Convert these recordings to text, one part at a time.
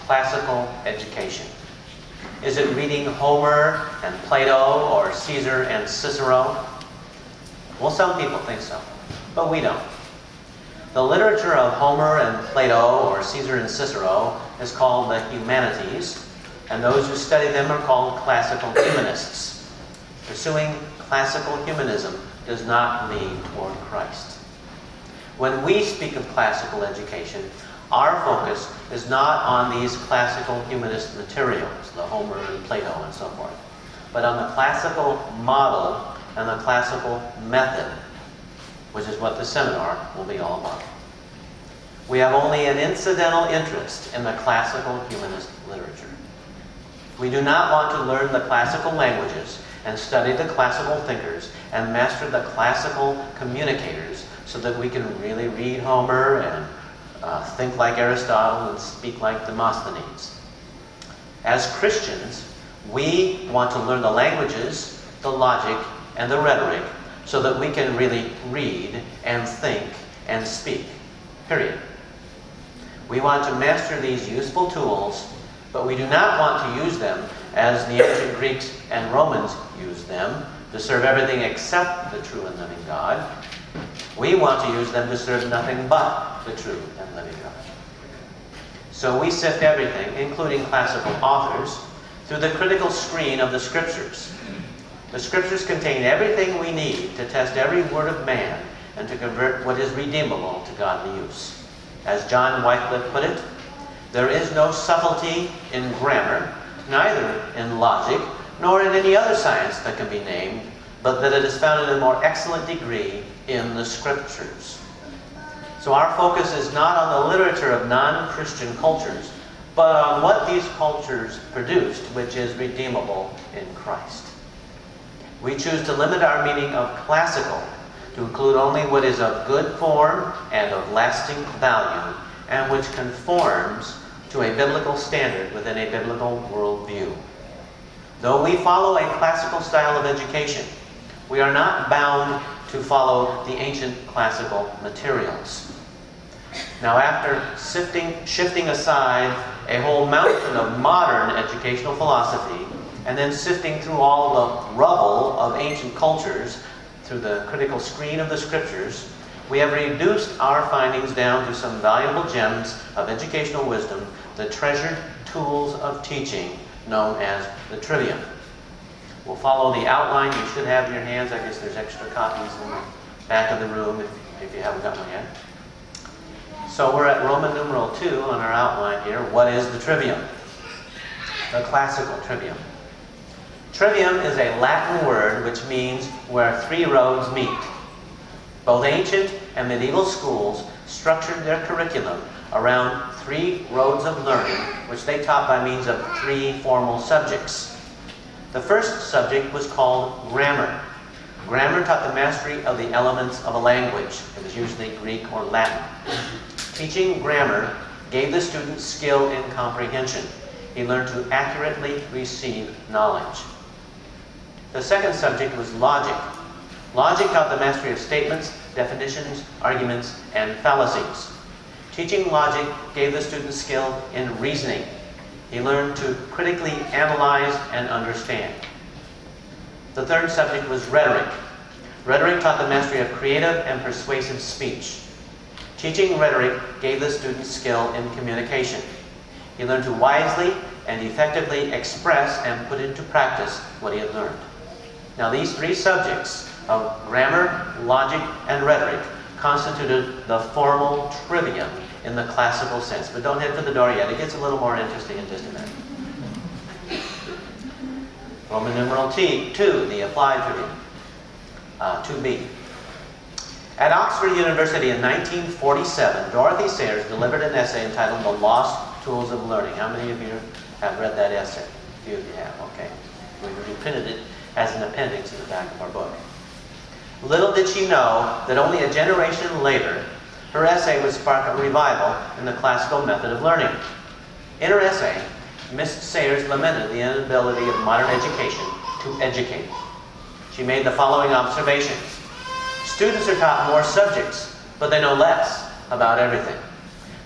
classical education? Is it reading Homer and Plato or Caesar and Cicero? Well, some people think so, but we don't. The literature of Homer and Plato or Caesar and Cicero is called the humanities, and those who study them are called classical humanists. Pursuing classical humanism does not lead toward Christ. When we speak of classical education, our focus is not on these classical humanist materials, the Homer and Plato and so forth, but on the classical model and the classical method, which is what the seminar will be all about. We have only an incidental interest in the classical humanist literature. We do not want to learn the classical languages and study the classical thinkers and master the classical communicators so that we can really read Homer and think like Aristotle and speak like Demosthenes. As Christians, we want to learn the languages, the logic, and the rhetoric so that we can really read and think and speak, period. We want to master these useful tools, but we do not want to use them as the ancient Greeks and Romans used them, to serve everything except the true and living God. We want to use them to serve nothing but the true and living God. So we sift everything, including classical authors, through the critical screen of the Scriptures. The Scriptures contain everything we need to test every word of man and to convert what is redeemable to godly use. As John Wycliffe put it, there is no subtlety in grammar, neither in logic, nor in any other science that can be named, but that it is found in a more excellent degree in the Scriptures. So our focus is not on the literature of non-Christian cultures, but on what these cultures produced, which is redeemable in Christ. We choose to limit our meaning of classical to include only what is of good form and of lasting value, and which conforms to a biblical standard within a biblical worldview. Though we follow a classical style of education, we are not bound to follow the ancient classical materials. Now, after shifting aside a whole mountain of modern educational philosophy, and then sifting through all the rubble of ancient cultures through the critical screen of the Scriptures, we have reduced our findings down to some valuable gems of educational wisdom, the treasured tools of teaching known as the Trivium. We'll follow the outline you should have in your hands. I guess there's extra copies in the back of the room if you haven't got one yet. So we're at Roman numeral 2 on our outline here. What is the Trivium? The classical Trivium. Trivium is a Latin word which means where three roads meet. Both ancient and medieval schools structured their curriculum around three roads of learning, which they taught by means of three formal subjects. The first subject was called grammar. Grammar taught the mastery of the elements of a language. It was usually Greek or Latin. Teaching grammar gave the student skill in comprehension. He learned to accurately receive knowledge. The second subject was logic. Logic taught the mastery of statements, definitions, arguments, and fallacies. Teaching logic gave the student skill in reasoning. He learned to critically analyze and understand. The third subject was rhetoric. Rhetoric taught the mastery of creative and persuasive speech. Teaching rhetoric gave the student skill in communication. He learned to wisely and effectively express and put into practice what he had learned. Now, these three subjects of grammar, logic, and rhetoric constituted the formal trivium in the classical sense. But don't head for the door yet. It gets a little more interesting in just a minute. Roman numeral 2, the applied trivium. 2b. At Oxford University in 1947, Dorothy Sayers delivered an essay entitled The Lost Tools of Learning. How many of you have read that essay? A few of you have, okay. We reprinted it as an appendix in the back of our book. Little did she know that only a generation later, her essay would spark a revival in the classical method of learning. In her essay, Miss Sayers lamented the inability of modern education to educate. She made the following observations. Students are taught more subjects, but they know less about everything.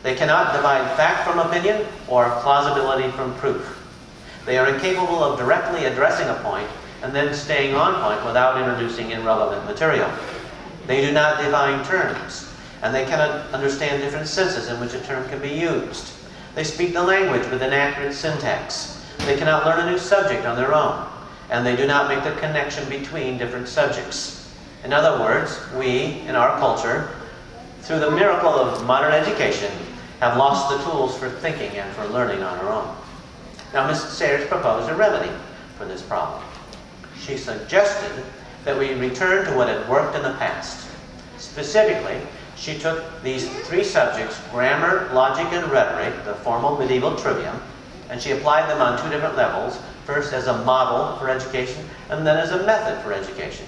They cannot divide fact from opinion or plausibility from proof. They are incapable of directly addressing a point and then staying on point without introducing irrelevant material. They do not define terms, and they cannot understand different senses in which a term can be used. They speak the language with inaccurate syntax. They cannot learn a new subject on their own, and they do not make the connection between different subjects. In other words, we, in our culture, through the miracle of modern education, have lost the tools for thinking and for learning on our own. Now, Ms. Sayers proposed a remedy for this problem. She suggested that we return to what had worked in the past. Specifically, she took these three subjects, grammar, logic, and rhetoric, the formal medieval trivium, and she applied them on two different levels, first as a model for education, and then as a method for education.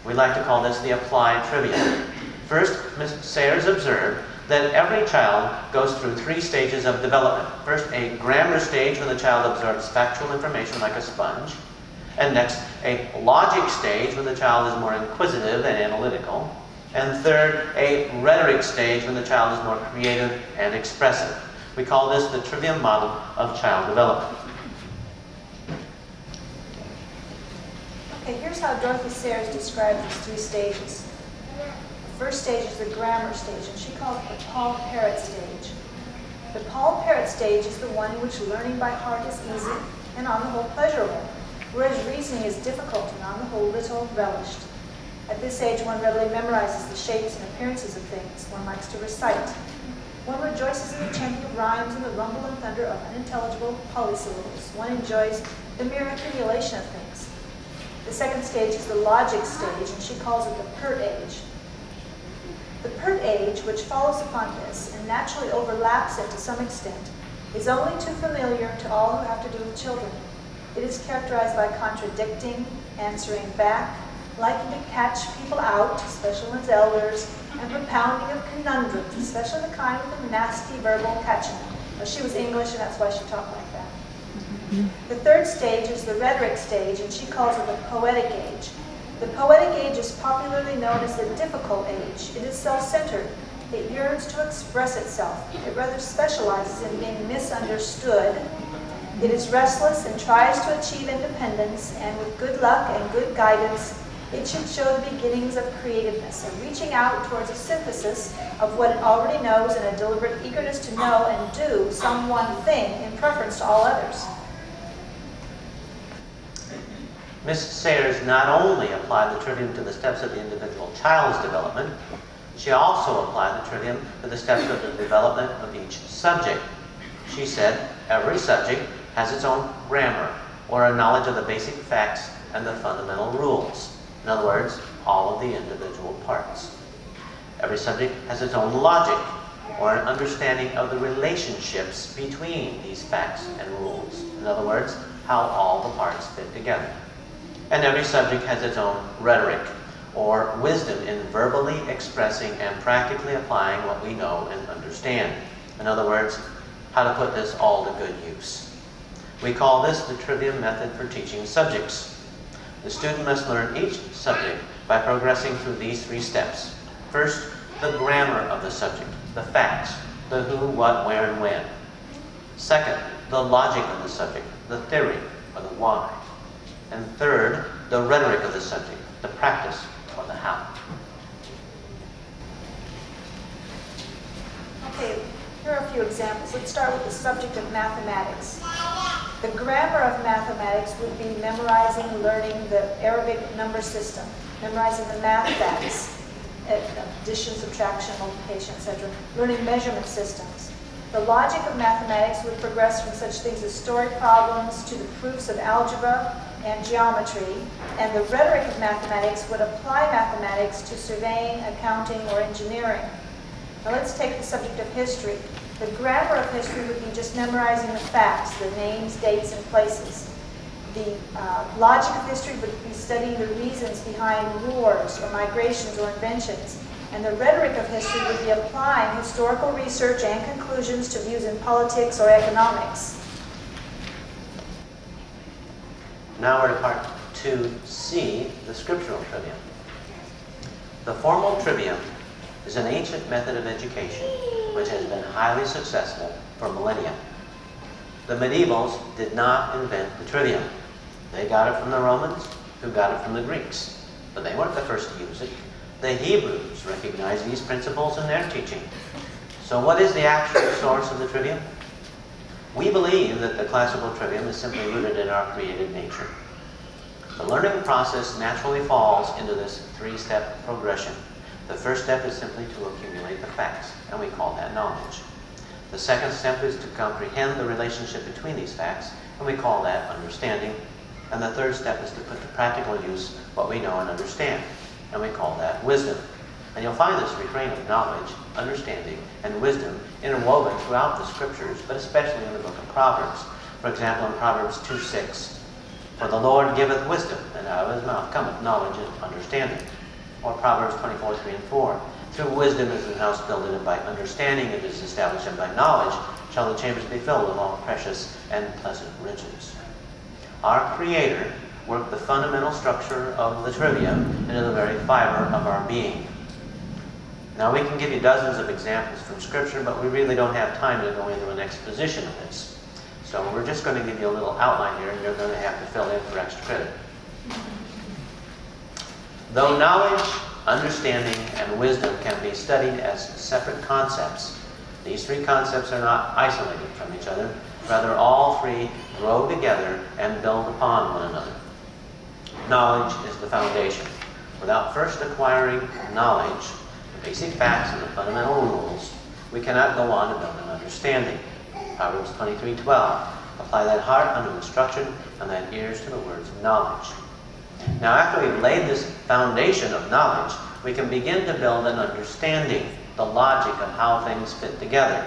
We like to call this the applied trivium. First, Ms. Sayers observed that every child goes through three stages of development. First, a grammar stage when the child absorbs factual information like a sponge. And next, a logic stage when the child is more inquisitive and analytical. And third, a rhetoric stage when the child is more creative and expressive. We call this the Trivium model of child development. Okay, here's how Dorothy Sayers describes these three stages. The first stage is the grammar stage, and she calls it the Paul Parrot stage. The Paul Parrot stage is the one in which learning by heart is easy and on the whole pleasurable, whereas reasoning is difficult and on the whole little relished. At this age, one readily memorizes the shapes and appearances of things. One likes to recite. One rejoices in the chanting of rhymes and the rumble and thunder of unintelligible polysyllables. One enjoys the mere accumulation of things. The second stage is the logic stage, and she calls it the pert age. The pert age, which follows upon this and naturally overlaps it to some extent, is only too familiar to all who have to do with children. It is characterized by contradicting, answering back, liking to catch people out, especially one's elders, and propounding of conundrums, especially the kind with the nasty verbal catching. Well, she was English, and that's why she talked like that. The third stage is the rhetoric stage, and she calls it the poetic age. The poetic age is popularly known as the difficult age. It is self-centered. It yearns to express itself. It rather specializes in being misunderstood. It is restless and tries to achieve independence, and with good luck and good guidance, it should show the beginnings of creativeness, a reaching out towards a synthesis of what it already knows and a deliberate eagerness to know and do some one thing in preference to all others. Ms. Sayers not only applied the trivium to the steps of the individual child's development, she also applied the trivium to the steps of the development of each subject. She said every subject has its own grammar, or a knowledge of the basic facts and the fundamental rules. In other words, all of the individual parts. Every subject has its own logic, or an understanding of the relationships between these facts and rules. In other words, how all the parts fit together. And every subject has its own rhetoric, or wisdom in verbally expressing and practically applying what we know and understand. In other words, how to put this all to good use. We call this the Trivium method for teaching subjects. The student must learn each subject by progressing through these three steps. First, the grammar of the subject, the facts, the who, what, where, and when. Second, the logic of the subject, the theory, or the why. And third, the rhetoric of the subject, the practice, or the how. Okay, here are a few examples. Let's start with the subject of mathematics. The grammar of mathematics would be memorizing, learning the Arabic number system, memorizing the math facts, addition, subtraction, multiplication, etc., learning measurement systems. The logic of mathematics would progress from such things as story problems to the proofs of algebra and geometry, and the rhetoric of mathematics would apply mathematics to surveying, accounting, or engineering. Now let's take the subject of history. The grammar of history would be just memorizing the facts, the names, dates, and places. The logic of history would be studying the reasons behind wars or migrations or inventions. And the rhetoric of history would be applying historical research and conclusions to views in politics or economics. Now we're to part 2C, the scriptural trivium. The formal trivium is an ancient method of education which has been highly successful for millennia. The medievals did not invent the trivium. They got it from the Romans, who got it from the Greeks. But they weren't the first to use it. The Hebrews recognized these principles in their teaching. So what is the actual source of the trivium? We believe that the classical trivium is simply rooted in our created nature. The learning process naturally falls into this three-step progression. The first step is simply to accumulate the facts, and we call that knowledge. The second step is to comprehend the relationship between these facts, and we call that understanding. And the third step is to put to practical use what we know and understand, and we call that wisdom. And you'll find this refrain of knowledge, understanding, and wisdom interwoven throughout the scriptures, but especially in the book of Proverbs. For example, in Proverbs 2:6, "For the Lord giveth wisdom, and out of his mouth cometh knowledge and understanding." Or Proverbs 24:3 and 4, "Through wisdom is the house builded, and by understanding it is established, and by knowledge shall the chambers be filled with all precious and pleasant riches." Our Creator worked the fundamental structure of the trivium into the very fiber of our being. Now, we can give you dozens of examples from Scripture, but we really don't have time to go into an exposition of this. So we're just going to give you a little outline here, and you're going to have to fill in for extra credit. Though knowledge, understanding, and wisdom can be studied as separate concepts, these three concepts are not isolated from each other. Rather, all three grow together and build upon one another. Knowledge is the foundation. Without first acquiring knowledge, the basic facts and the fundamental rules, we cannot go on to build an understanding. Proverbs 23:12, "Apply thine heart unto instruction, and thine ears to the words of knowledge." Now, after we've laid this foundation of knowledge, we can begin to build an understanding, the logic of how things fit together.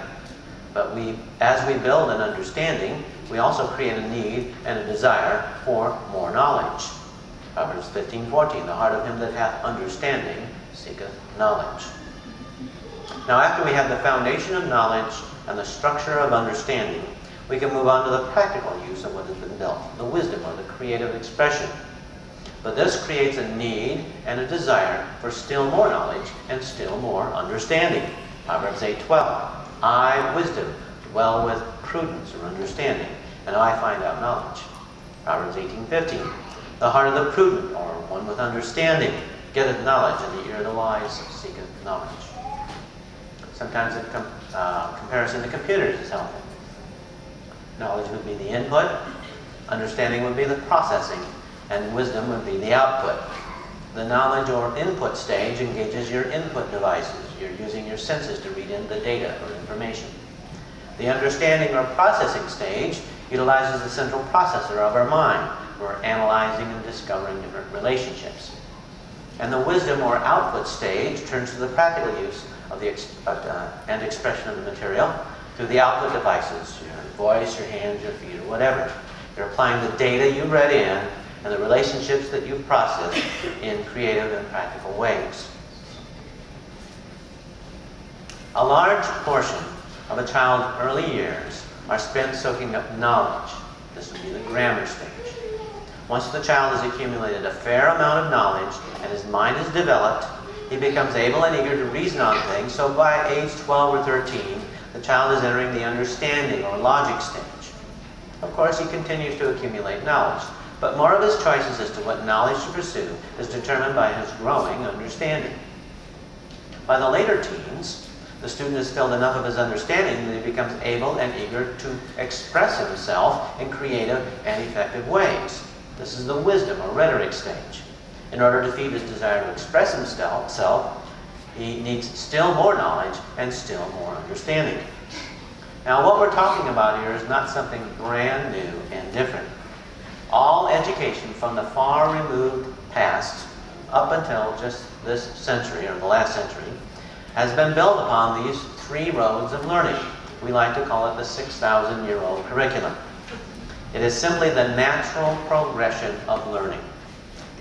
But as we build an understanding, we also create a need and a desire for more knowledge. Proverbs 15:14, "The heart of him that hath understanding seeketh knowledge." Now, after we have the foundation of knowledge and the structure of understanding, we can move on to the practical use of what has been built, the wisdom or the creative expression. But this creates a need and a desire for still more knowledge and still more understanding. Proverbs 8:12, "I, wisdom, dwell with prudence or understanding, and I find out knowledge." Proverbs 18:15, "The heart of the prudent, or one with understanding, getteth knowledge, and the ear of the wise seeketh knowledge." Sometimes a comparison to computers is helpful. Knowledge would be the input, understanding would be the processing, and wisdom would be the output. The knowledge or input stage engages your input devices. You're using your senses to read in the data or information. The understanding or processing stage utilizes the central processor of our mind. We're analyzing and discovering different relationships. And the wisdom or output stage turns to the practical use of the and expression of the material through the output devices, your voice, your hands, your feet, or whatever. You're applying the data you read in and the relationships that you've processed in creative and practical ways. A large portion of a child's early years are spent soaking up knowledge. This would be the grammar stage. Once the child has accumulated a fair amount of knowledge and his mind is developed, he becomes able and eager to reason on things. So by age 12 or 13, the child is entering the understanding or logic stage. Of course, he continues to accumulate knowledge, but more of his choices as to what knowledge to pursue is determined by his growing understanding. By the later teens, the student has filled enough of his understanding that he becomes able and eager to express himself in creative and effective ways. This is the wisdom or rhetoric stage. In order to feed his desire to express himself, he needs still more knowledge and still more understanding. Now, what we're talking about here is not something brand new and different. All education from the far removed past up until just this century, or the last century, has been built upon these three roads of learning. We like to call it the 6,000-year-old curriculum. It is simply the natural progression of learning.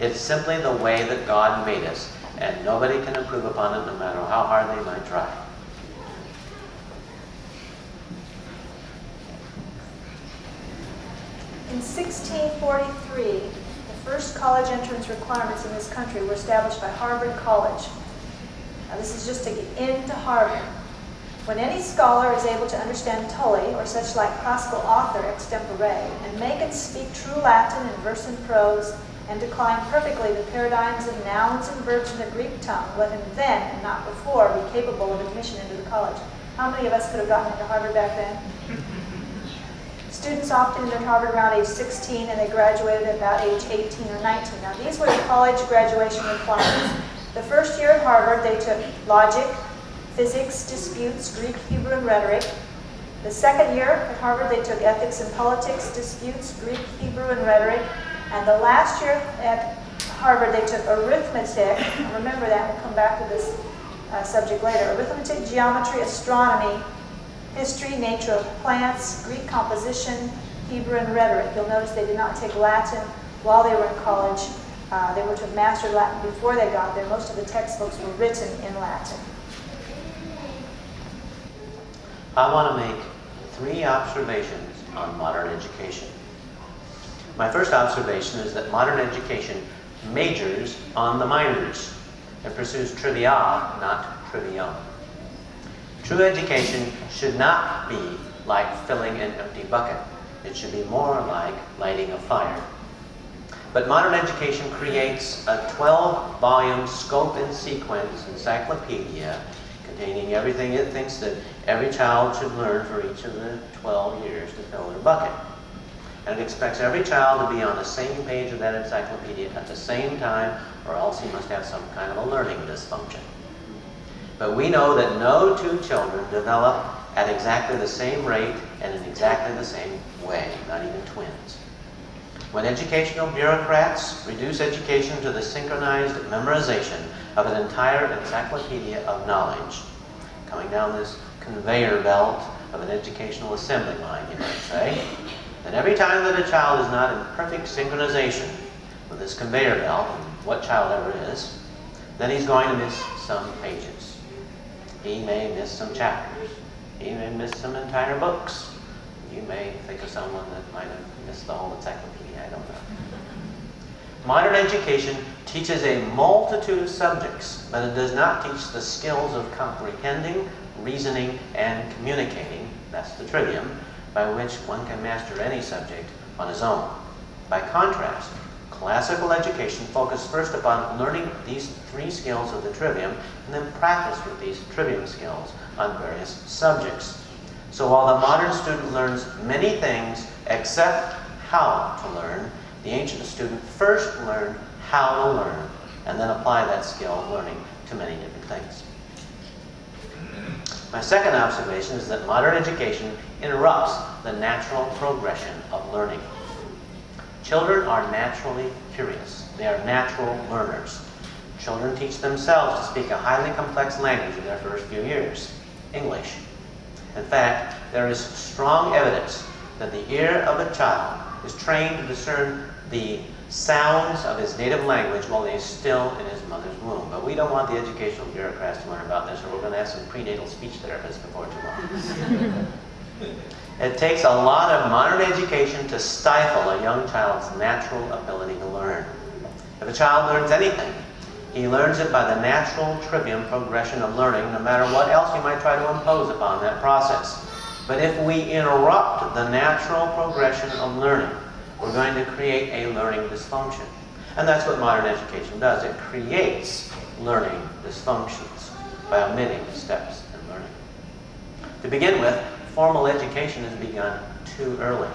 It's simply the way that God made us, and nobody can improve upon it no matter how hard they might try. In 1643, the first college entrance requirements in this country were established by Harvard College. Now, this is just to get into Harvard. When any scholar is able to understand Tully, or such like classical author extempore, and make and speak true Latin in verse and prose, and decline perfectly the paradigms of nouns and verbs in the Greek tongue, let him then, and not before, be capable of admission into the college. How many of us could have gotten into Harvard back then? Students often entered Harvard around age 16, and they graduated at about age 18 or 19. Now, these were the college graduation requirements. The first year at Harvard, they took logic, physics, disputes, Greek, Hebrew, and rhetoric. The second year at Harvard, they took ethics and politics, disputes, Greek, Hebrew, and rhetoric. And the last year at Harvard, they took arithmetic. Remember that, we'll come back to this subject later. Arithmetic, geometry, astronomy, history, nature of plants, Greek composition, Hebrew, and rhetoric. You'll notice they did not take Latin while they were in college. They were to have mastered Latin before they got there. Most of the textbooks were written in Latin. I want to make 3 observations on modern education. My first observation is that modern education majors on the minors. It pursues trivia, not trivium. True education should not be like filling an empty bucket. It should be more like lighting a fire. But modern education creates a 12-volume scope and sequence encyclopedia containing everything it thinks that every child should learn for each of the 12 years to fill their bucket. And it expects every child to be on the same page of that encyclopedia at the same time, or else he must have some kind of a learning dysfunction. But we know that no 2 children develop at exactly the same rate and in exactly the same way, not even twins. When educational bureaucrats reduce education to the synchronized memorization of an entire encyclopedia of knowledge, coming down this conveyor belt of an educational assembly line, you might say, then every time that a child is not in perfect synchronization with this conveyor belt, and what child ever is, then he's going to miss some pages. He may miss some chapters. He may miss some entire books. You may think of someone that might have missed the whole encyclopedia, I don't know. Modern education teaches a multitude of subjects, but it does not teach the skills of comprehending, reasoning, and communicating, that's the trivium, by which one can master any subject on his own. By contrast, classical education focused first upon learning these 3 skills of the trivium, and then practice with these trivium skills on various subjects. So while the modern student learns many things except how to learn, the ancient student first learned how to learn, and then apply that skill of learning to many different things. My second observation is that modern education interrupts the natural progression of learning. Children are naturally curious. They are natural learners. Children teach themselves to speak a highly complex language in their first few years, English. In fact, there is strong evidence that the ear of a child is trained to discern the sounds of his native language while he is still in his mother's womb. But we don't want the educational bureaucrats to learn about this, or we're going to have some prenatal speech therapists before too long. It takes a lot of modern education to stifle a young child's natural ability to learn. If a child learns anything, he learns it by the natural trivium progression of learning, no matter what else you might try to impose upon that process. But if we interrupt the natural progression of learning, we're going to create a learning dysfunction. And that's what modern education does. It creates learning dysfunctions by omitting steps in learning. To begin with, formal education has begun too early.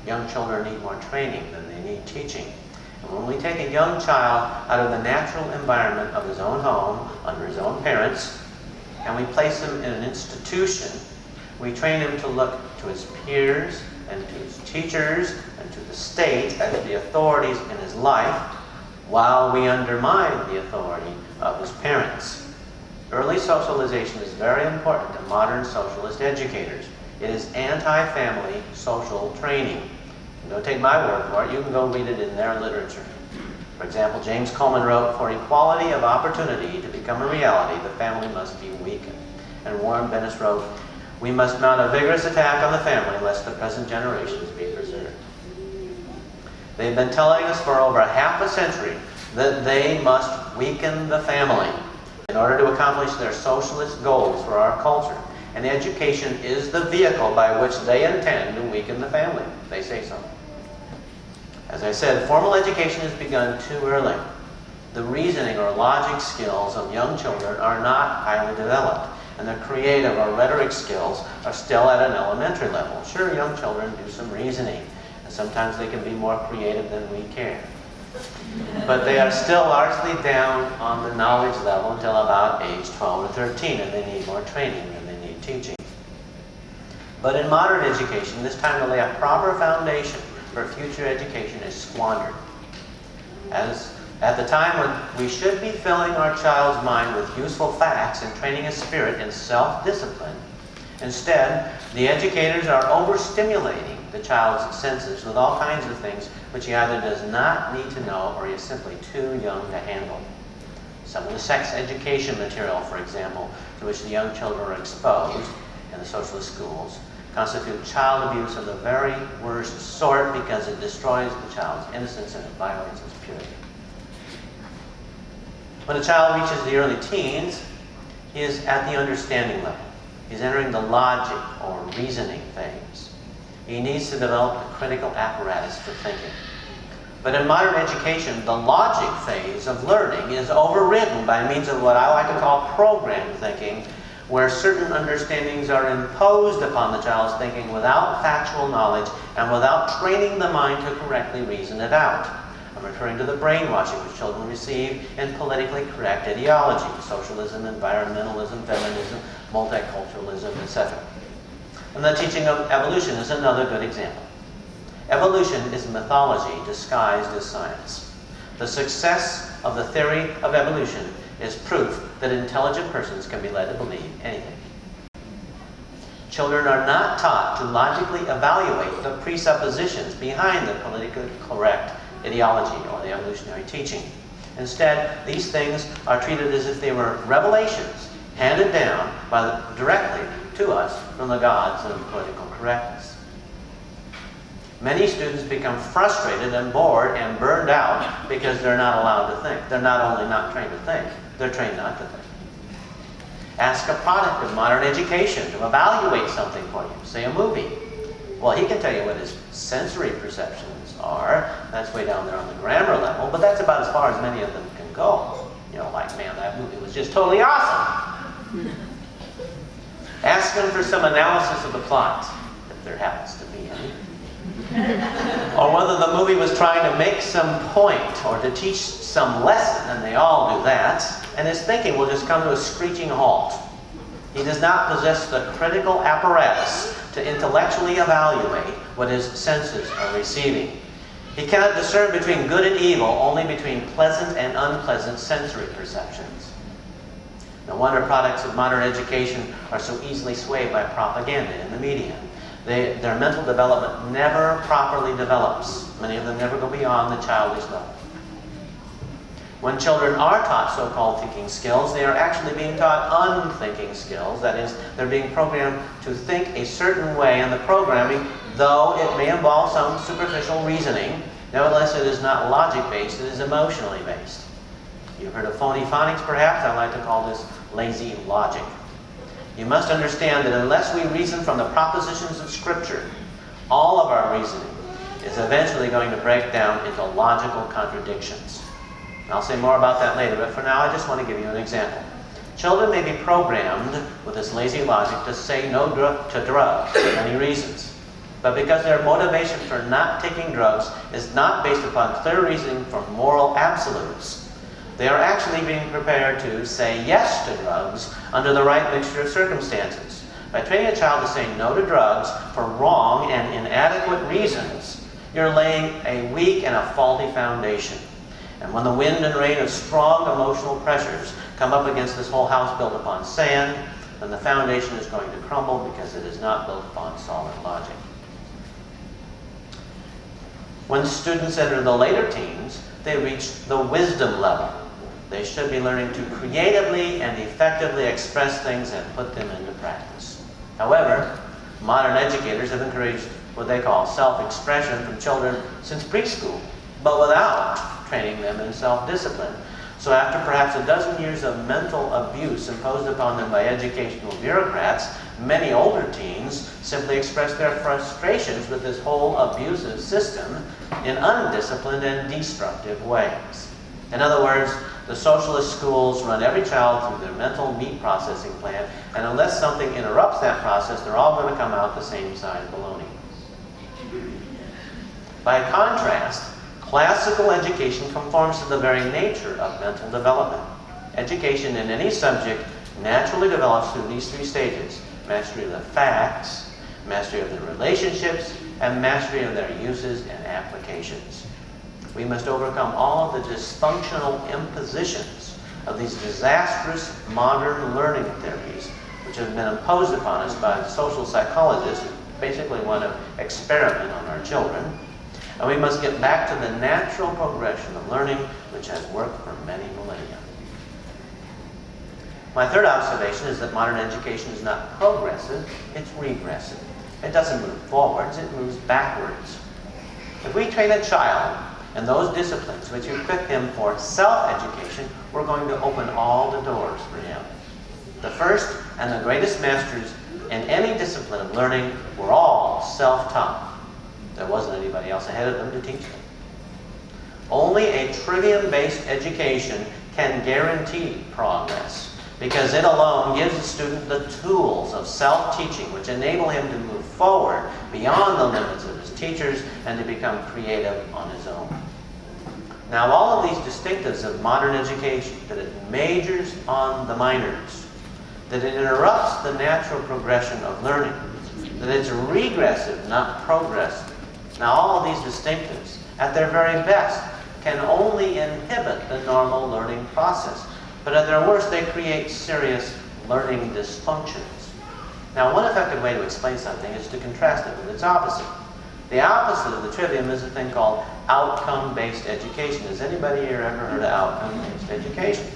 Young children need more training than they need teaching. And when we take a young child out of the natural environment of his own home, under his own parents, and we place him in an institution, we train him to look to his peers and to his teachers and to the state as the authorities in his life, while we undermine the authority of his parents. Early socialization is very important to modern socialist educators. It is anti-family social training. Don't take my word for it. You can go read it in their literature. For example, James Coleman wrote, "For equality of opportunity to become a reality, the family must be weakened." And Warren Bennis wrote, "We must mount a vigorous attack on the family lest the present generations be preserved." They've been telling us for over half a century that they must weaken the family in order to accomplish their socialist goals for our culture. and education is the vehicle by which they intend to weaken the family. They say so. As I said, formal education is begun too early. The reasoning or logic skills of young children are not highly developed, and their creative or rhetoric skills are still at an elementary level. Sure, young children do some reasoning, and sometimes they can be more creative than we care. But they are still largely down on the knowledge level until about age 12 or 13, and they need more training than they need teaching. But in modern education, this time to lay a proper foundation for future education is squandered. As at the time when we should be filling our child's mind with useful facts and training his spirit in self-discipline, instead, the educators are overstimulating the child's senses with all kinds of things which he either does not need to know or he is simply too young to handle. Some of the sex education material, for example, to which the young children are exposed in the socialist schools, constitute child abuse of the very worst sort because it destroys the child's innocence and it violates his purity. When a child reaches the early teens, he is at the understanding level. He's entering the logic or reasoning phase. He needs to develop the critical apparatus for thinking. But in modern education, the logic phase of learning is overridden by means of what I like to call programmed thinking, where certain understandings are imposed upon the child's thinking without factual knowledge and without training the mind to correctly reason it out. I'm referring to the brainwashing which children receive in politically correct ideology, socialism, environmentalism, feminism, multiculturalism, etc. And the teaching of evolution is another good example. Evolution is mythology disguised as science. The success of the theory of evolution is proof that intelligent persons can be led to believe anything. Children are not taught to logically evaluate the presuppositions behind the politically correct ideology or the evolutionary teaching. Instead, these things are treated as if they were revelations handed down directly to us from the gods of political correctness. Many students become frustrated and bored and burned out because they're not allowed to think. They're not only not trained to think, they're trained not to think. Ask a product of modern education to evaluate something for you, say a movie. Well, he can tell you what his sensory perceptions are. That's way down there on the grammar level, but that's about as far as many of them can go. You know, like, man, that movie was just totally awesome. Ask them for some analysis of the plot, if there happens to be any. Or whether the movie was trying to make some point or to teach some lesson, and they all do that, and his thinking will just come to a screeching halt. He does not possess the critical apparatus to intellectually evaluate what his senses are receiving. He cannot discern between good and evil, only between pleasant and unpleasant sensory perceptions. No wonder products of modern education are so easily swayed by propaganda in the media. Their mental development never properly develops. Many of them never go beyond the childish level. When children are taught so-called thinking skills, they are actually being taught unthinking skills. That is, they're being programmed to think a certain way, and the programming, though it may involve some superficial reasoning, nevertheless it is not logic-based, it is emotionally based. You've heard of phony phonics, perhaps? I like to call this lazy logic. You must understand that unless we reason from the propositions of Scripture, all of our reasoning is eventually going to break down into logical contradictions. And I'll say more about that later, but for now I just want to give you an example. Children may be programmed with this lazy logic to say no to drugs for many reasons. But because their motivation for not taking drugs is not based upon clear reasoning from moral absolutes, they are actually being prepared to say yes to drugs under the right mixture of circumstances. By training a child to say no to drugs for wrong and inadequate reasons, you're laying a weak and a faulty foundation. And when the wind and rain of strong emotional pressures come up against this whole house built upon sand, then the foundation is going to crumble because it is not built upon solid logic. When students enter the later teens, they reach the wisdom level. They should be learning to creatively and effectively express things and put them into practice. However, modern educators have encouraged what they call self-expression from children since preschool, but without training them in self-discipline. So after perhaps a dozen years of mental abuse imposed upon them by educational bureaucrats, many older teens simply express their frustrations with this whole abusive system in undisciplined and destructive ways. In other words, the socialist schools run every child through their mental meat processing plant, and unless something interrupts that process, they're all going to come out the same size baloney. By contrast, classical education conforms to the very nature of mental development. Education in any subject naturally develops through these three stages: mastery of the facts, mastery of the relationships, and mastery of their uses and applications. We must overcome all of the dysfunctional impositions of these disastrous modern learning theories, which have been imposed upon us by the social psychologists who basically want to experiment on our children. And we must get back to the natural progression of learning, which has worked for many millennia. My third observation is that modern education is not progressive, it's regressive. It doesn't move forwards, it moves backwards. If we train a child in those disciplines which equip him for self-education, we're going to open all the doors for him. The first and the greatest masters in any discipline of learning were all self-taught. There wasn't anybody else ahead of them to teach them. Only a trivium-based education can guarantee progress, because it alone gives the student the tools of self-teaching which enable him to move forward beyond the limits of his teachers and to become creative on his own. Now, all of these distinctives of modern education, that it majors on the minors, that it interrupts the natural progression of learning, that it's regressive, not progressive. Now, all of these distinctives, at their very best, can only inhibit the normal learning process. But at their worst, they create serious learning dysfunctions. Now, one effective way to explain something is to contrast it with its opposite. The opposite of the trivium is a thing called outcome-based education. Has anybody here ever heard of outcome-based education?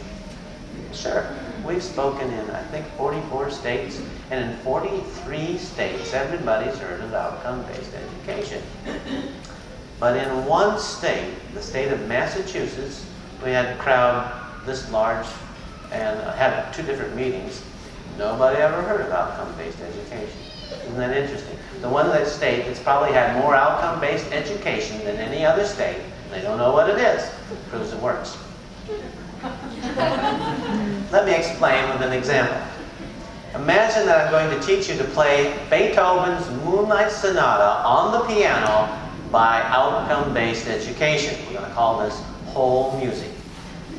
Sure. We've spoken in, I think, 44 states, and in 43 states, everybody's heard of outcome-based education. But in one state, the state of Massachusetts, we had a crowd this large and had 2 different meetings. Nobody ever heard of outcome-based education. Isn't that interesting? The one that state that's probably had more outcome-based education than any other state, they don't know what it is. Proves it works. Let me explain with an example. Imagine that I'm going to teach you to play Beethoven's Moonlight Sonata on the piano by outcome-based education. We're going to call this whole music.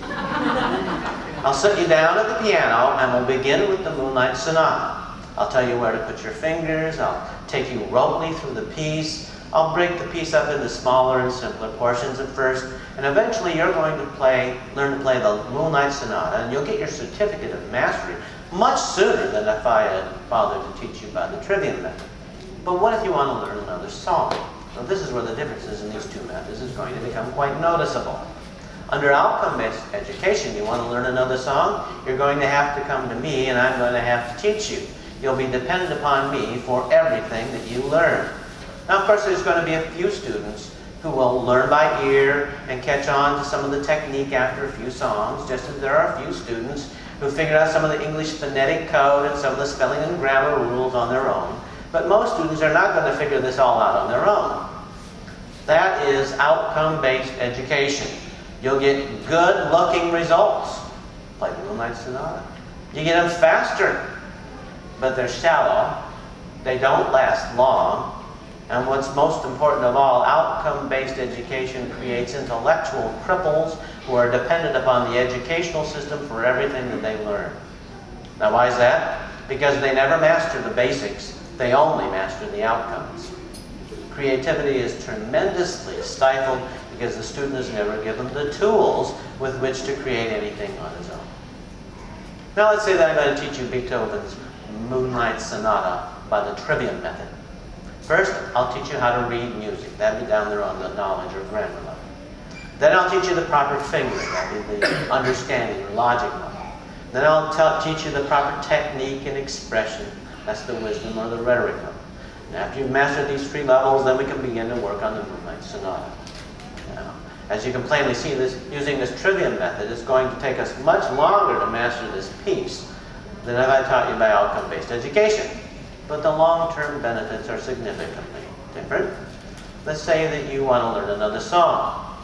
I'll sit you down at the piano and we'll begin with the Moonlight Sonata. I'll tell you where to put your fingers. I'll take you rotely through the piece. I'll break the piece up into smaller and simpler portions at first, and eventually you're going to learn to play the Moonlight Sonata, and you'll get your certificate of mastery much sooner than if I had bothered to teach you by the Trivium method. But what if you want to learn another song? Well, this is where the differences in these 2 methods is going to become quite noticeable. Under outcome-based education, you want to learn another song, you're going to have to come to me, and I'm going to have to teach you. You'll be dependent upon me for everything that you learn. Now, of course, there's going to be a few students who will learn by ear and catch on to some of the technique after a few songs, just as there are a few students who figure out some of the English phonetic code and some of the spelling and grammar rules on their own. But most students are not going to figure this all out on their own. That is outcome-based education. You'll get good-looking results, like Moonlight Sonata. You get them faster, but they're shallow. They don't last long. And what's most important of all, outcome-based education creates intellectual cripples who are dependent upon the educational system for everything that they learn. Now, why is that? Because they never master the basics. They only master the outcomes. Creativity is tremendously stifled because the student is never given the tools with which to create anything on his own. Now, let's say that I'm going to teach you Beethoven's Moonlight Sonata by the Trivium method. First, I'll teach you how to read music. That'll be down there on the knowledge or grammar level. Then I'll teach you the proper fingering. That'll be the understanding or logic level. Then I'll teach you the proper technique and expression. That's the wisdom or the rhetoric level. And after you've mastered these 3 levels, then we can begin to work on the Moonlight Sonata. Now, As you can plainly see, using this Trivium method is going to take us much longer to master this piece than if I taught you by outcome-based education. But the long-term benefits are significantly different. Let's say that you want to learn another song.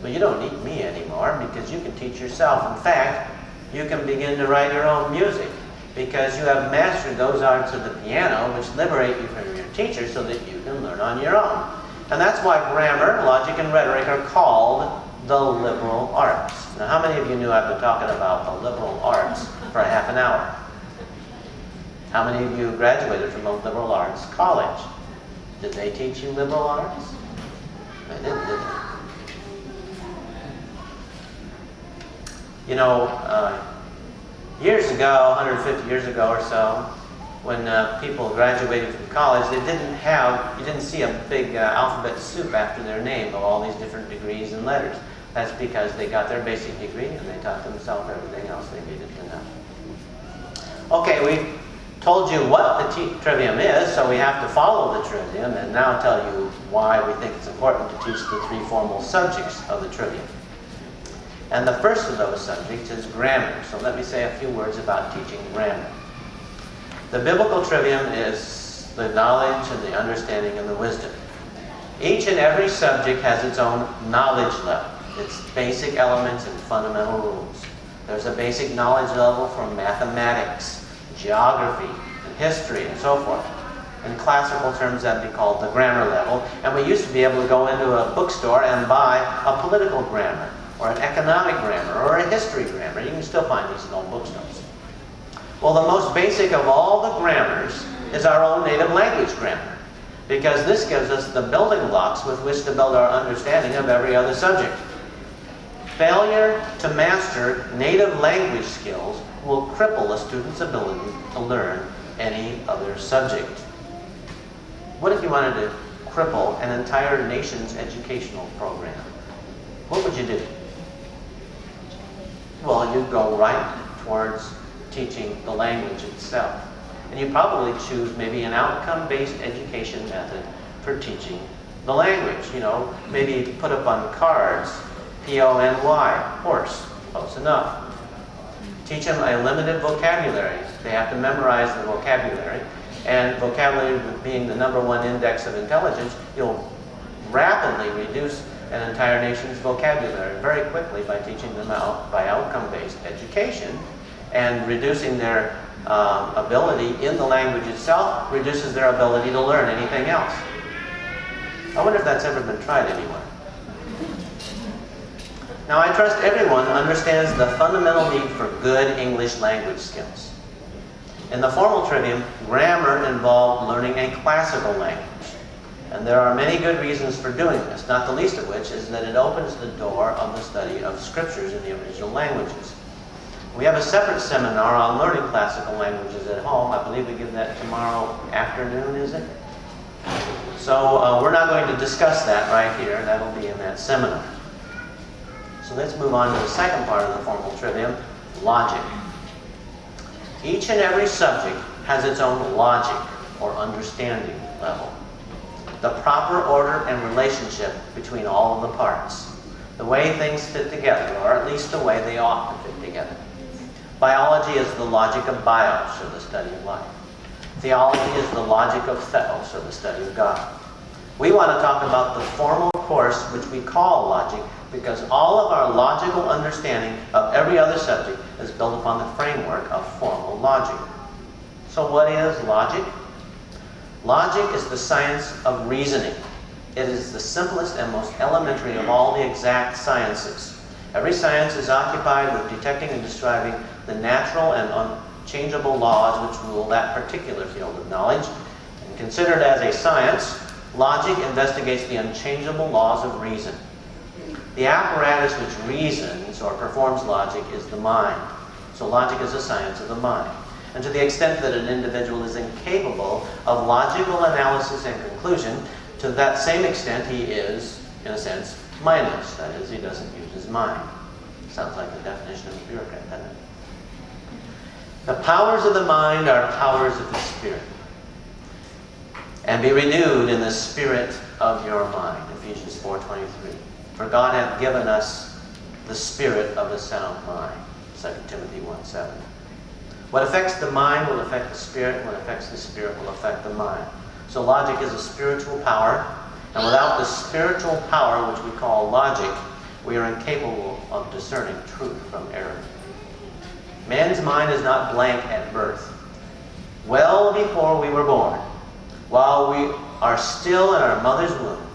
Well, you don't need me anymore because you can teach yourself. In fact, you can begin to write your own music because you have mastered those arts of the piano which liberate you from your teacher so that you can learn on your own. And that's why grammar, logic, and rhetoric are called the liberal arts. Now, how many of you knew I've been talking about the liberal arts for a half an hour? How many of you graduated from a liberal arts college? Did they teach you liberal arts? They didn't, did they? You know, years ago, 150 years ago or so, when people graduated from college, you didn't see a big alphabet soup after their name of all these different degrees and letters. That's because they got their basic degree and they taught themselves everything else they needed to know. Okay, we told you what the Trivium is, so we have to follow the Trivium and now tell you why we think it's important to teach the three formal subjects of the Trivium. And the first of those subjects is grammar. So let me say a few words about teaching grammar. The biblical Trivium is the knowledge and the understanding and the wisdom. Each and every subject has its own knowledge level, its basic elements and fundamental rules. There's a basic knowledge level for mathematics, geography, and history, and so forth. In classical terms, that'd be called the grammar level. And we used to be able to go into a bookstore and buy a political grammar, or an economic grammar, or a history grammar. You can still find these in old bookstores. Well, the most basic of all the grammars is our own native language grammar, because this gives us the building blocks with which to build our understanding of every other subject. Failure to master native language skills will cripple a student's ability to learn any other subject. What if you wanted to cripple an entire nation's educational program? What would you do? Well, you'd go right towards teaching the language itself. And you probably choose maybe an outcome-based education method for teaching the language. You know, maybe put up on cards, P-O-N-Y, horse, close enough. Teach them a limited vocabulary. They have to memorize the vocabulary. And vocabulary being the #1 index of intelligence, you'll rapidly reduce an entire nation's vocabulary very quickly by teaching them out by outcome-based education, and reducing their ability in the language itself reduces their ability to learn anything else. I wonder if that's ever been tried anywhere. Now, I trust everyone understands the fundamental need for good English language skills. In the formal Trivium, grammar involved learning a classical language. And there are many good reasons for doing this, not the least of which is that it opens the door of the study of scriptures in the original languages. We have a separate seminar on learning classical languages at home. I believe we give that tomorrow afternoon, is it? So we're not going to discuss that right here. That'll be in that seminar. So let's move on to the second part of the formal Trivium, logic. Each and every subject has its own logic or understanding level. The proper order and relationship between all of the parts. The way things fit together, or at least the way they ought to fit together. Biology is the logic of bios, or the study of life. Theology is the logic of theos, or the study of God. We want to talk about the formal course which we call logic, because all of our logical understanding of every other subject is built upon the framework of formal logic. So what is logic? Logic is the science of reasoning. It is the simplest and most elementary of all the exact sciences. Every science is occupied with detecting and describing the natural and unchangeable laws which rule that particular field of knowledge. And considered as a science, logic investigates the unchangeable laws of reason. The apparatus which reasons or performs logic is the mind. So logic is a science of the mind. And to the extent that an individual is incapable of logical analysis and conclusion, to that same extent he is, in a sense, mindless. That is, he doesn't use his mind. Sounds like the definition of a bureaucrat, doesn't it? The powers of the mind are powers of the spirit. And be renewed in the spirit of your mind. Ephesians 4:23. For God hath given us the spirit of a sound mind. 2 Timothy 1:7. What affects the mind will affect the spirit, and what affects the spirit will affect the mind. So logic is a spiritual power, and without the spiritual power, which we call logic, we are incapable of discerning truth from error. Man's mind is not blank at birth. Well before we were born, while we are still in our mother's womb,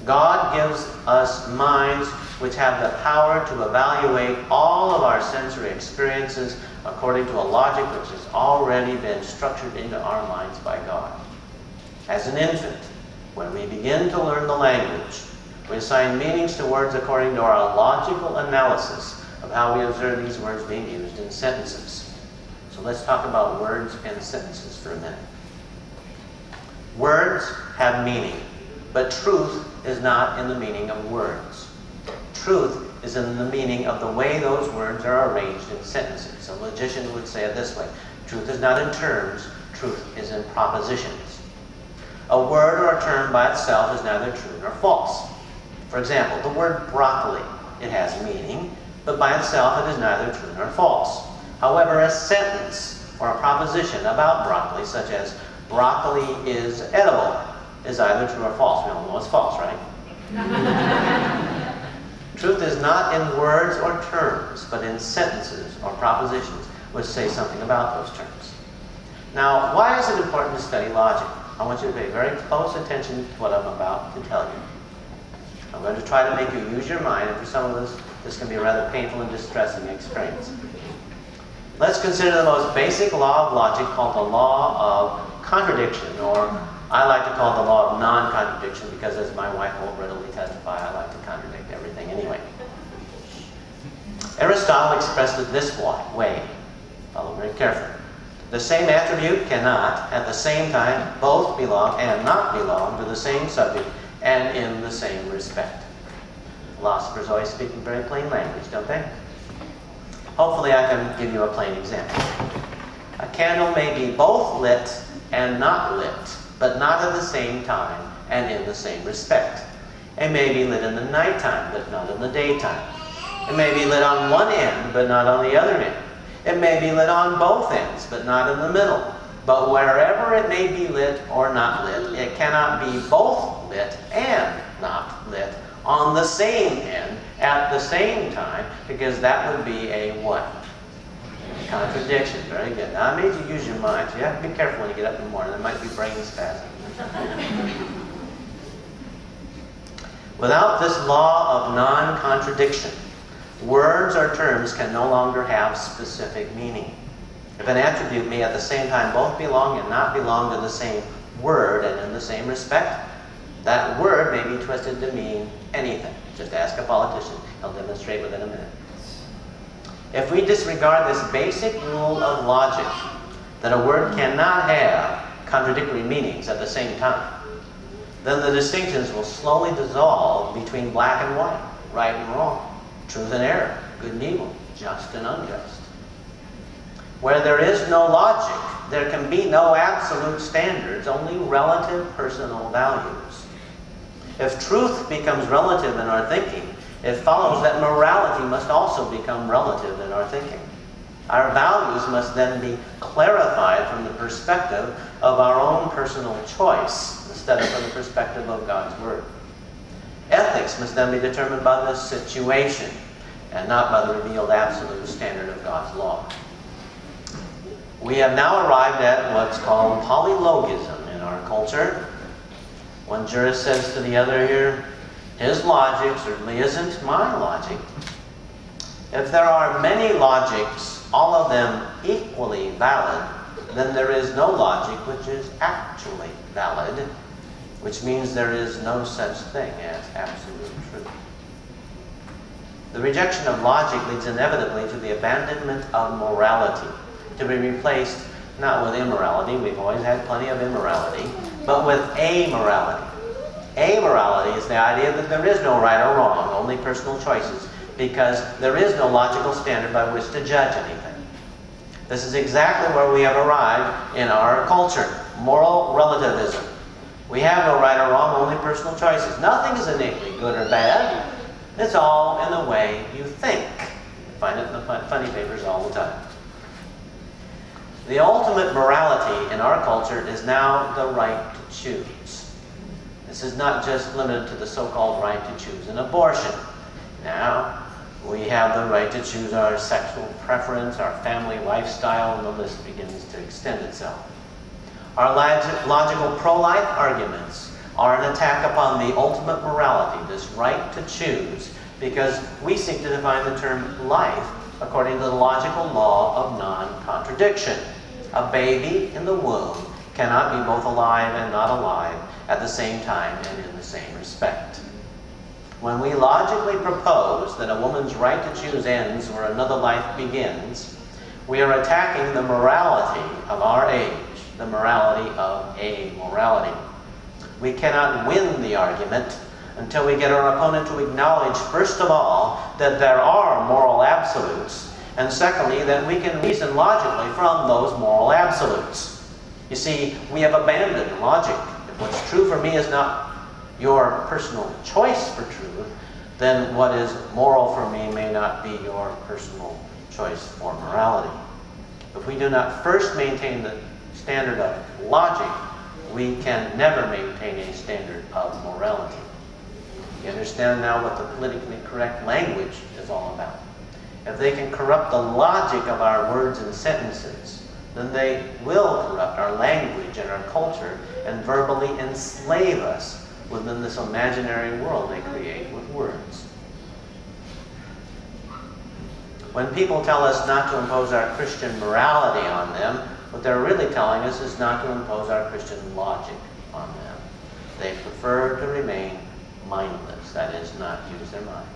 God gives us minds which have the power to evaluate all of our sensory experiences according to a logic which has already been structured into our minds by God. As an infant, when we begin to learn the language, we assign meanings to words according to our logical analysis of how we observe these words being used in sentences. So let's talk about words and sentences for a minute. Words have meaning, but truth is not in the meaning of words. Truth is in the meaning of the way those words are arranged in sentences. A logician would say it this way: truth is not in terms, truth is in propositions. A word or a term by itself is neither true nor false. For example, the word broccoli, it has meaning, but by itself it is neither true nor false. However, a sentence or a proposition about broccoli, such as broccoli is edible, is either true or false. We all know it's false, right? Truth is not in words or terms, but in sentences or propositions which say something about those terms. Now, why is it important to study logic? I want you to pay very close attention to what I'm about to tell you. I'm going to try to make you use your mind, and for some of us, this can be a rather painful and distressing experience. Let's consider the most basic law of logic, called the law of contradiction, or I like to call it the law of non-contradiction, because as my wife will readily testify, I like to contradict everything anyway. Aristotle expressed it this way. Follow very carefully. The same attribute cannot, at the same time, both belong and not belong to the same subject and in the same respect. Philosophers always speak in very plain language, don't they? Hopefully I can give you a plain example. A candle may be both lit and not lit, but not at the same time and in the same respect. It may be lit in the nighttime, but not in the daytime. It may be lit on one end, but not on the other end. It may be lit on both ends, but not in the middle. But wherever it may be lit or not lit, it cannot be both lit and not lit on the same end at the same time, because that would be a what? Contradiction. Very good. Now, I made you use your mind. You have to be careful when you get up in the morning. There might be brain spasms. Without this law of non-contradiction, words or terms can no longer have specific meaning. If an attribute may at the same time both belong and not belong to the same word and in the same respect, that word may be twisted to mean anything. Just ask a politician. He'll demonstrate within a minute. If we disregard this basic rule of logic, that a word cannot have contradictory meanings at the same time, then the distinctions will slowly dissolve between black and white, right and wrong, truth and error, good and evil, just and unjust. Where there is no logic, there can be no absolute standards, only relative personal values. If truth becomes relative in our thinking, it follows that morality must also become relative in our thinking. Our values must then be clarified from the perspective of our own personal choice, instead of from the perspective of God's Word. Ethics must then be determined by the situation, and not by the revealed absolute standard of God's law. We have now arrived at what's called polylogism in our culture. One jurist says to the other here, his logic certainly isn't my logic. If there are many logics, all of them equally valid, then there is no logic which is actually valid, which means there is no such thing as absolute truth. The rejection of logic leads inevitably to the abandonment of morality, to be replaced not with immorality, we've always had plenty of immorality, but with amorality. Amorality is the idea that there is no right or wrong, only personal choices, because there is no logical standard by which to judge anything. This is exactly where we have arrived in our culture, moral relativism. We have no right or wrong, only personal choices. Nothing is innately good or bad. It's all in the way you think. You find it in the funny papers all the time. The ultimate morality in our culture is now the right to choose. This is not just limited to the so-called right to choose an abortion. Now, we have the right to choose our sexual preference, our family lifestyle, and the list begins to extend itself. Our logical pro-life arguments are an attack upon the ultimate morality, this right to choose, because we seek to define the term life according to the logical law of non-contradiction. A baby in the womb cannot be both alive and not alive at the same time and in the same respect. When we logically propose that a woman's right to choose ends where another life begins, we are attacking the morality of our age, the morality of amorality. We cannot win the argument until we get our opponent to acknowledge, first of all, that there are moral absolutes, and secondly, that we can reason logically from those moral absolutes. You see, we have abandoned logic. If what's true for me is not your personal choice for truth, then what is moral for me may not be your personal choice for morality. If we do not first maintain the standard of logic, we can never maintain a standard of morality. You understand now what the politically correct language is all about. If they can corrupt the logic of our words and sentences, then they will corrupt our language and our culture and verbally enslave us within this imaginary world they create with words. When people tell us not to impose our Christian morality on them, what they're really telling us is not to impose our Christian logic on them. They prefer to remain mindless, that is, not use their minds.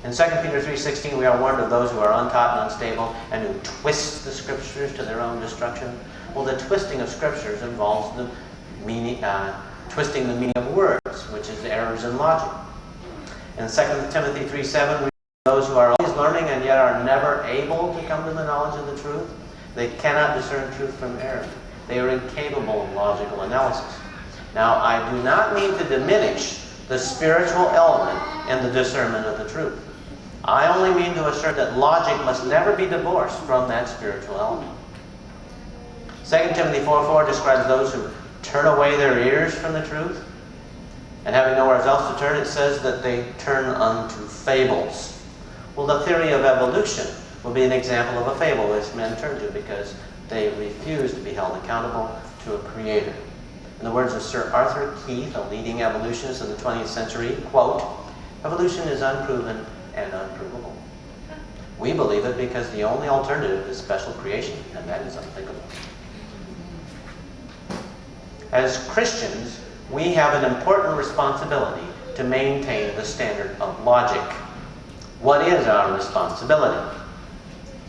In 2 Peter 3:16, we are warned of those who are untaught and unstable and who twist the Scriptures to their own destruction. Well, the twisting of Scriptures involves the meaning, twisting the meaning of words, which is errors in logic. In 2 Timothy 3:7, we those who are always learning and yet are never able to come to the knowledge of the truth. They cannot discern truth from error. They are incapable of logical analysis. Now, I do not mean to diminish the spiritual element in the discernment of the truth. I only mean to assert that logic must never be divorced from that spiritual element. 2 Timothy 4:4 describes those who turn away their ears from the truth, and having nowhere else to turn, it says that they turn unto fables. Well, the theory of evolution will be an example of a fable which men turn to because they refuse to be held accountable to a creator. In the words of Sir Arthur Keith, a leading evolutionist of the 20th century, quote, "Evolution is unproven and unprovable. We believe it because the only alternative is special creation, and that is unthinkable." As Christians, we have an important responsibility to maintain the standard of logic. What is our responsibility?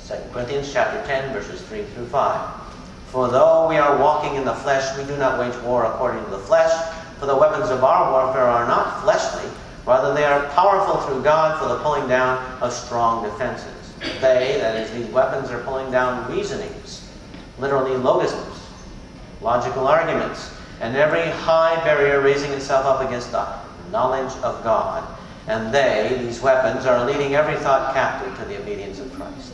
2 Corinthians chapter 10, verses 3 through 5. "For though we are walking in the flesh, we do not wage war according to the flesh, for the weapons of our warfare are not fleshly, rather they are powerful through God for the pulling down of strong defenses." They, that is, these weapons, are pulling down reasonings, literally logisms, logical arguments, and every high barrier raising itself up against the knowledge of God. And they, these weapons, are leading every thought captive to the obedience of Christ.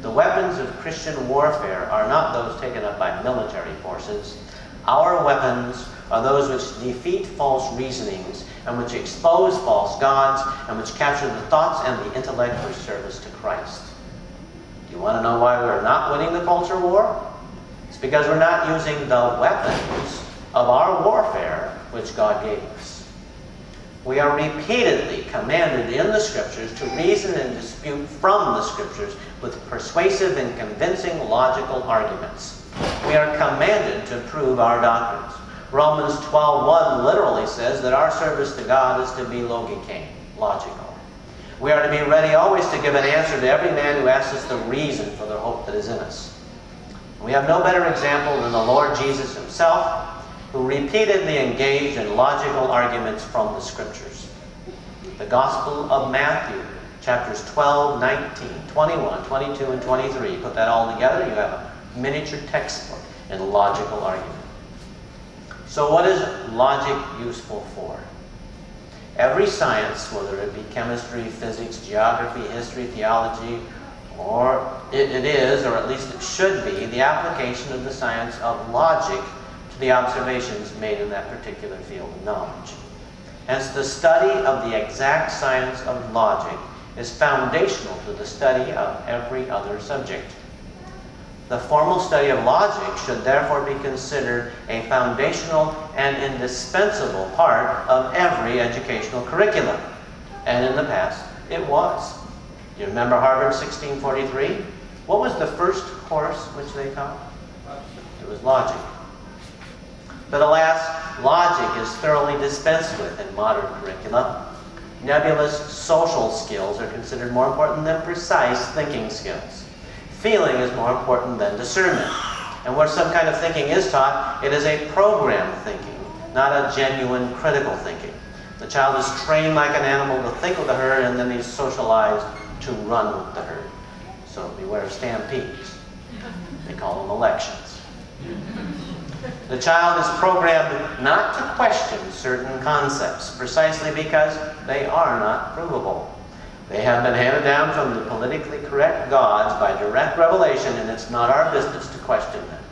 The weapons of Christian warfare are not those taken up by military forces. Our weapons are those which defeat false reasonings and which expose false gods and which capture the thoughts and the intellect for service to Christ. Do you want to know why we're not winning the culture war? It's because we're not using the weapons of our warfare which God gave us. We are repeatedly commanded in the Scriptures to reason and dispute from the Scriptures with persuasive and convincing logical arguments. We are commanded to prove our doctrines. Romans 12:1 literally says that our service to God is to be logikane, logical. We are to be ready always to give an answer to every man who asks us the reason for the hope that is in us. We have no better example than the Lord Jesus himself, who repeatedly engaged in logical arguments from the Scriptures. The Gospel of Matthew, chapters 12, 19, 21, 22, and 23. Put that all together, you have a miniature textbook in logical argument. So what is logic useful for? Every science, whether it be chemistry, physics, geography, history, theology, or it is, or at least it should be, the application of the science of logic to the observations made in that particular field of knowledge. Hence, the study of the exact science of logic is foundational to the study of every other subject. The formal study of logic should therefore be considered a foundational and indispensable part of every educational curriculum. And in the past, it was. Do you remember Harvard 1643? What was the first course which they taught? It was logic. But alas, logic is thoroughly dispensed with in modern curricula. Nebulous social skills are considered more important than precise thinking skills. Feeling is more important than discernment. And where some kind of thinking is taught, it is a program thinking, not a genuine critical thinking. The child is trained like an animal to think with the herd, and then he's socialized to run with the herd. So beware of stampedes. They call them elections. The child is programmed not to question certain concepts, precisely because they are not provable. They have been handed down from the politically correct gods by direct revelation, and it's not our business to question them.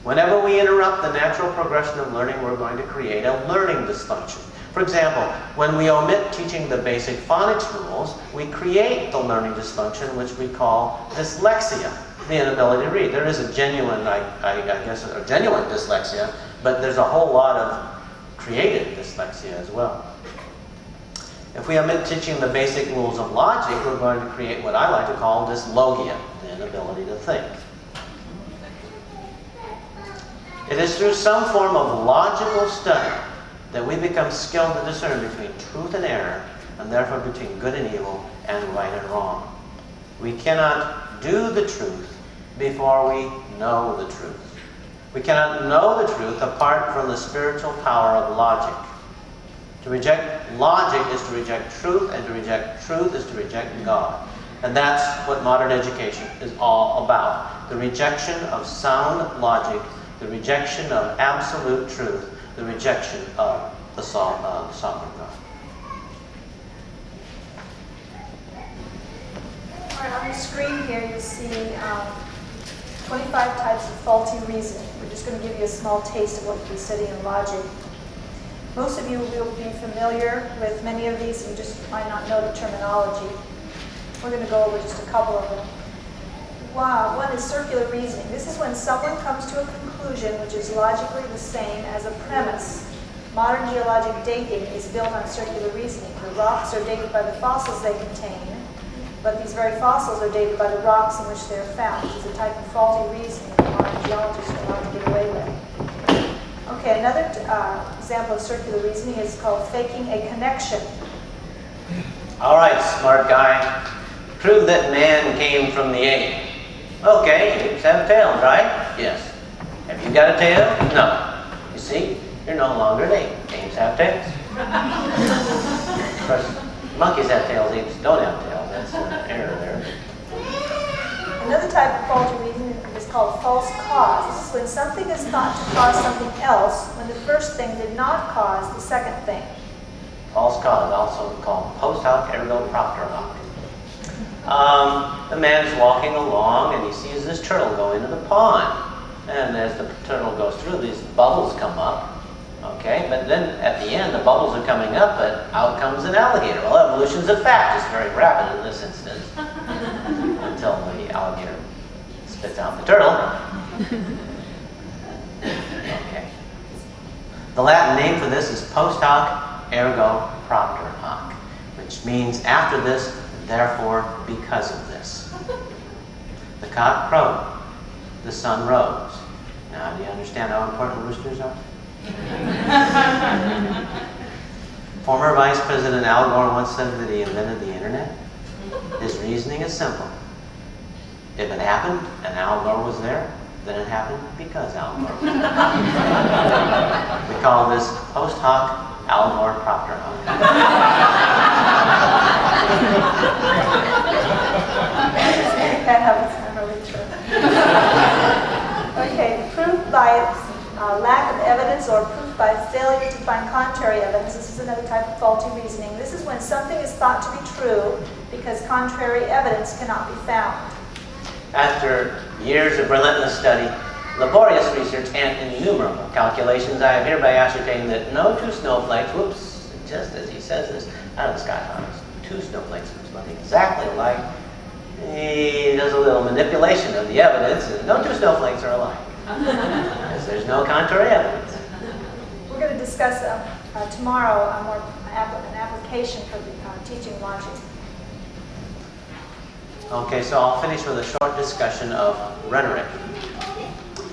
Whenever we interrupt the natural progression of learning, we're going to create a learning dysfunction. For example, when we omit teaching the basic phonics rules, we create the learning dysfunction, which we call dyslexia, the inability to read. There is a genuine, I guess, a genuine dyslexia, but there's a whole lot of created dyslexia as well. If we omit teaching the basic rules of logic, we're going to create what I like to call dyslogia, the inability to think. It is through some form of logical study that we become skilled to discern between truth and error, and therefore between good and evil, and right and wrong. We cannot do the truth before we know the truth. We cannot know the truth apart from the spiritual power of logic. To reject logic is to reject truth, and to reject truth is to reject God. And that's what modern education is all about. The rejection of sound logic, the rejection of absolute truth, the rejection of the sovereign God. All right, on the screen here you see 25 types of faulty reasoning. We're just going to give you a small taste of what you can study in logic. Most of you will be familiar with many of these, you just might not know the terminology. We're going to go over just a couple of them. Wow, one is circular reasoning. This is when someone comes to a conclusion which is logically the same as a premise. Modern geologic dating is built on circular reasoning. The rocks are dated by the fossils they contain, but these very fossils are dated by the rocks in which they are found. This is a type of faulty reasoning that modern geologists are allowed to get away with. Okay, another example of circular reasoning is called faking a connection. All right, smart guy. Prove that man came from the ape. Okay, apes have tails, right? Yes. Have you got a tail? No. You see, you're no longer an ape. Apes have tails. Of course, monkeys have tails, apes don't have tails. That's an error there. Another type of faulty reasoning is called false cause. This is when something is thought to cause something else when the first thing did not cause the second thing. False cause, also called post hoc ergo propter hoc. The man is walking along and he sees this turtle go into the pond. And as the turtle goes through, these bubbles come up. Okay, but then at the end, the bubbles are coming up, but out comes an alligator. Well, evolution's a fact. It's very rapid in this instance. Until the alligator spits out the turtle. Okay. The Latin name for this is post hoc ergo propter hoc, which means after this, therefore because of this. The cock crowed. The sun rose. Now, do you understand how important roosters are? Former Vice President Al Gore once said that he invented the internet. His reasoning is simple. If it happened and Al Gore was there, then it happened because Al Gore was there. We call this post hoc Al Gore propter hoc. That happens really true. Okay, proof by lack of evidence or proof by failure to find contrary evidence. This is another type of faulty reasoning. This is when something is thought to be true because contrary evidence cannot be found. After years of relentless study, laborious research, and innumerable calculations, I have hereby ascertained that no two snowflakes, whoops, just as he says this, out of the sky follows. Two snowflakes look exactly alike. He does a little manipulation of the evidence, and no two snowflakes are alike. Because there's no contrary evidence. We're going to discuss tomorrow an application for teaching logic. Okay, so I'll finish with a short discussion of rhetoric.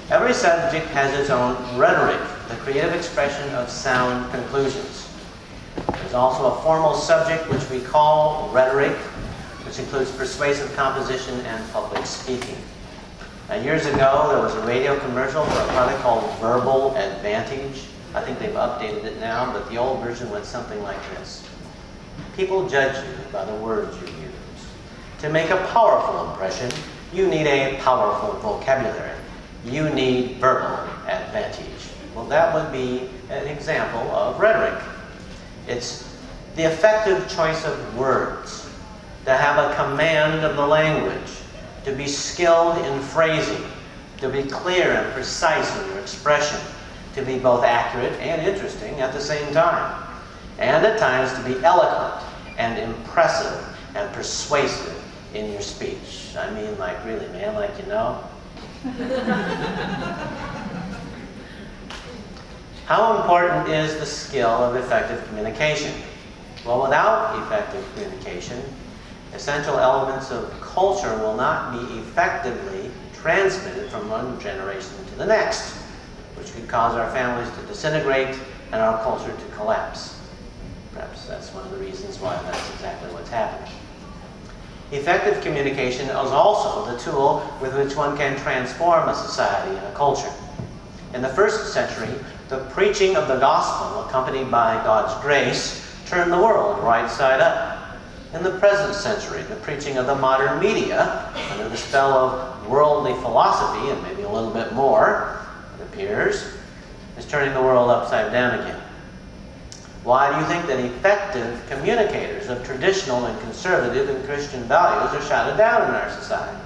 Every subject has its own rhetoric, the creative expression of sound conclusions. There's also a formal subject which we call rhetoric, which includes persuasive composition and public speaking. Now, years ago, there was a radio commercial for a product called Verbal Advantage. I think they've updated it now, but the old version went something like this. People judge you by the words you use. To make a powerful impression, you need a powerful vocabulary. You need verbal advantage. Well, that would be an example of rhetoric. It's the effective choice of words, to have a command of the language, to be skilled in phrasing, to be clear and precise in your expression, to be both accurate and interesting at the same time, and at times to be eloquent and impressive and persuasive in your speech. I mean, like really, man, like you know. How important is the skill of effective communication? Well, without effective communication, essential elements of culture will not be effectively transmitted from one generation to the next, which could cause our families to disintegrate and our culture to collapse. Perhaps that's one of the reasons why that's exactly what's happening. Effective communication is also the tool with which one can transform a society and a culture. In the first century, the preaching of the gospel, accompanied by God's grace, turned the world right side up. In the present century, the preaching of the modern media, under the spell of worldly philosophy, and maybe a little bit more, it appears, is turning the world upside down again. Why do you think that effective communicators of traditional and conservative and Christian values are shouted down in our society?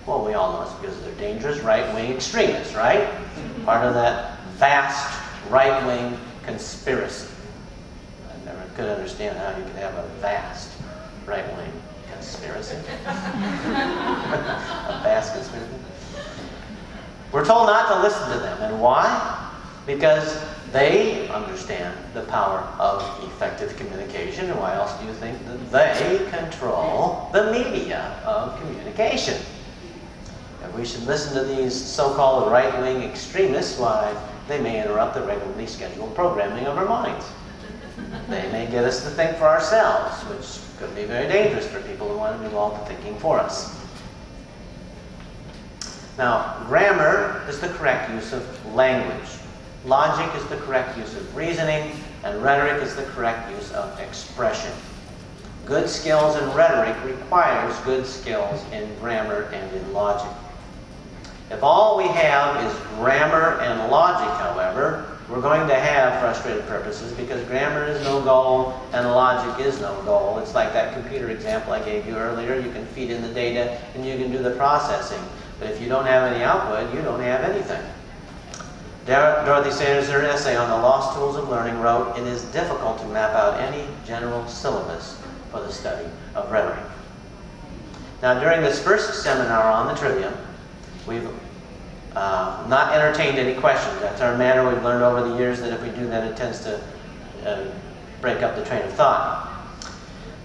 Well, we all know it's because they're dangerous right-wing extremists, right? Part of that vast right-wing conspiracy. I never could understand how you could have a vast right-wing conspiracy. A vast conspiracy. We're told not to listen to them. And why? Because they understand the power of effective communication. And why else do you think that they control the media of communication? If we should listen to these so-called right-wing extremists, why, they may interrupt the regularly scheduled programming of our minds. They may get us to think for ourselves, which could be very dangerous for people who want to do all the thinking for us. Now, grammar is the correct use of language. Logic is the correct use of reasoning, and rhetoric is the correct use of expression. Good skills in rhetoric requires good skills in grammar and in logic. If all we have is grammar and logic, however, we're going to have frustrated purposes because grammar is no goal and logic is no goal. It's like that computer example I gave you earlier. You can feed in the data and you can do the processing. But if you don't have any output, you don't have anything. Dorothy Sayers, in her essay on the lost tools of learning, wrote, "It is difficult to map out any general syllabus for the study of rhetoric." Now, during this first seminar on the Trivium, we've not entertained any questions. That's our manner. We've learned over the years that if we do that, it tends to break up the train of thought.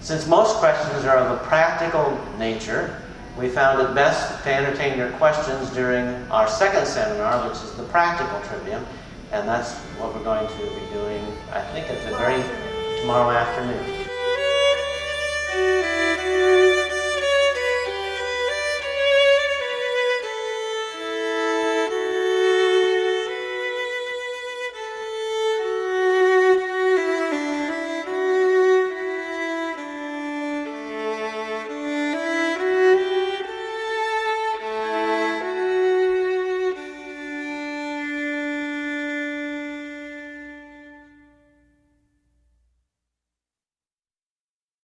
Since most questions are of a practical nature, we found it best to entertain your questions during our second seminar, which is the practical Trivium, and that's what we're going to be doing, I think, at the tomorrow afternoon.